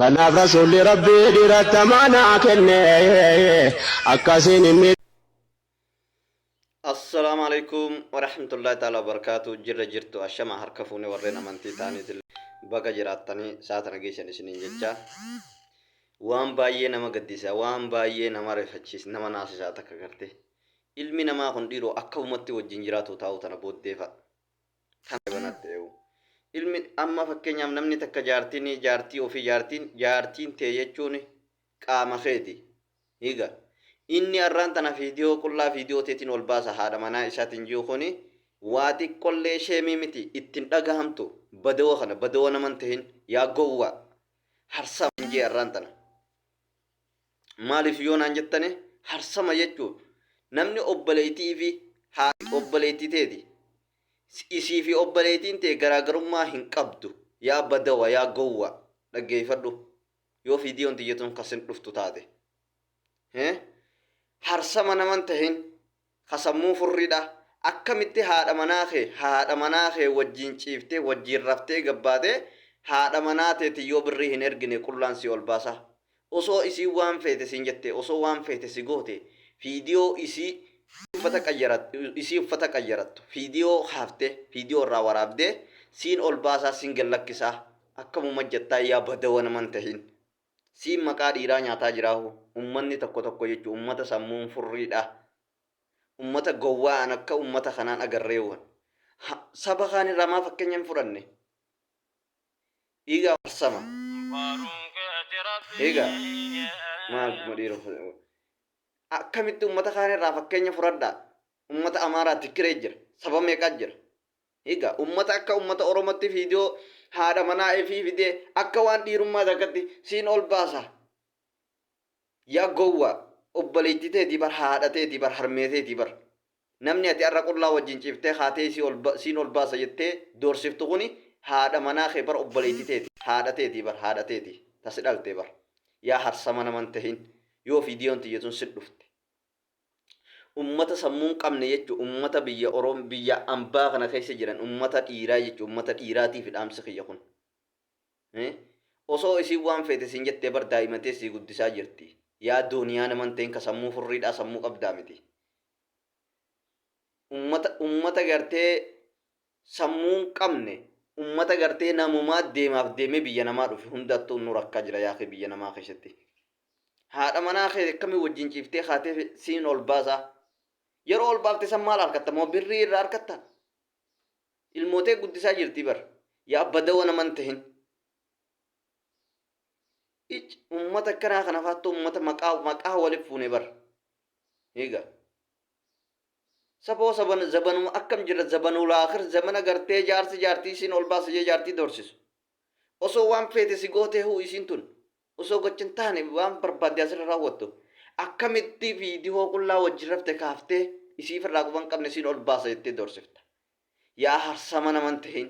Kanaaf rasuulli rabbii dhiirata manaa kenne akkasiin inni. Assalamu alaikum warahmatullahi ta'ala wabarakatuh. Jirra jirtu ashama harka fuune warreen amantii ta'aniitiin baga jiraattanii saata nageessan isiniin jecha waan baay'ee nama gaddisa, waan baay'ee nama rifachiisa, nama naasisaa takka garte ilmi namaa kun dhiiroo akka ummatti wajjin jiraatu taa'u tana booddeefa kan banatti ilmi amma fakkeenyaaf namni takka jaartii ofii jaartiin ta'e jechuun qaama keeti higa inni arraan tana viidiyoo qullaa viidiyoo teetiin ol baasa haadha manaa isaatiin jiru kuni waa xiqqollee sheemii miti ittiin dhagahamtu badawoo kana badawoo naman tahin yaa gowwaa harsama injii arraan tana maaliif yoo naan jettane harsama jechuun namni obboleettii fi haati obboleettii teeti isii fi obboleettiin ta'e garaagarummaa hin qabdu yaa badawa yaa gowwaa dhaggeeffadhu yoo viidiyoon tiyyatuun kasin dhuftu taate harsama naman tahin kasammuu furriidha akkamitti haadha manaa kee wajjin ciiftee wajjin raftee gabbaatee haadha manaa teeti yoo birrii hin ergine qullaan si ol baasa osoo isii waan feete siin jette osoo waan feete si goote viidiyoo isii uffata qayyarattu viidiyoo haaftee viidiyoo irraa waraabdee siin ol baasaa siin gallakkisaa akkamuma jettaa yaa badawa naman tahin siin maqaa dhiiraa nyaataa jiraahu ummanni tokko jechuun ummata sammuun furriidha ummata gowwaan akka ummata kanaan agarreewwan saba kaan irraa maa fakkeenyaan fudhanne dhiiga harsama dhiiga maal dhiira akkamitti ummata kaan irraa fakkeenya fudhadhaa ummata amaaraa tikiree jira saba meeqaa jira dhiiga ummata akka ummata oromootti viidiyoo haadha manaa efii fidee akka waan dhiirummaa takkatti siin ol baasa yaa gowwaa obboleettii teetii bar haadha teetii bar harmee teetii bar namni ati arra qullaa wajjin ciiftee haatee siin ol baasa jettee doorsiftu kuni haadha manaa kee bar obboleettii teetii haadha teetii bar haadha teetii tasi dhaltee bar yaa harsama naman tahin yoo viidiyoon tiyyatuun sin dhufte ummata sammuun qabne jechuun ummata biyya ambaa kana keessa jiran ummata dhiiraa jechuun ummata dhiiraatiif dhaamsi kiyya kun osoo isiin waan feete siin jettee bar daa'imatee sii guddisaa jirti yaa dooniyaa naman ta'in ka sammuu furriidhaa sammuu qabdaa miti ummata gartee sammuun qabne ummata gartee namumaa deemaaf deemee biyya namaa dhufe hundattuu nu rakkaa jira yaa biyya namaa keessatti haadha manaa kee akkamii wajjin ciiftee haatee siin ol baasaa yeroo ol baafte san maal harkatta moo birrii irraa harkatta ilmootee guddisaa jirti bar yaa badawa naman tahin ummata akkanaa kana faattu ummata maqaa waliif fuune bar eega saboo zabanuma akkam jira zabanul aakhir zamana gartee jaartii siin ol baasa jee jaartii doorsisu osoo waan feete si gootee huu isiin tun osoo gochin taane waan barbaadde asirra raawwattu akkamitti viidiyoo qullaa wajjin rafte kaaftee isiif irraa quban qabne siin ol baasa jettee doorsifta yaa harsama naman tahin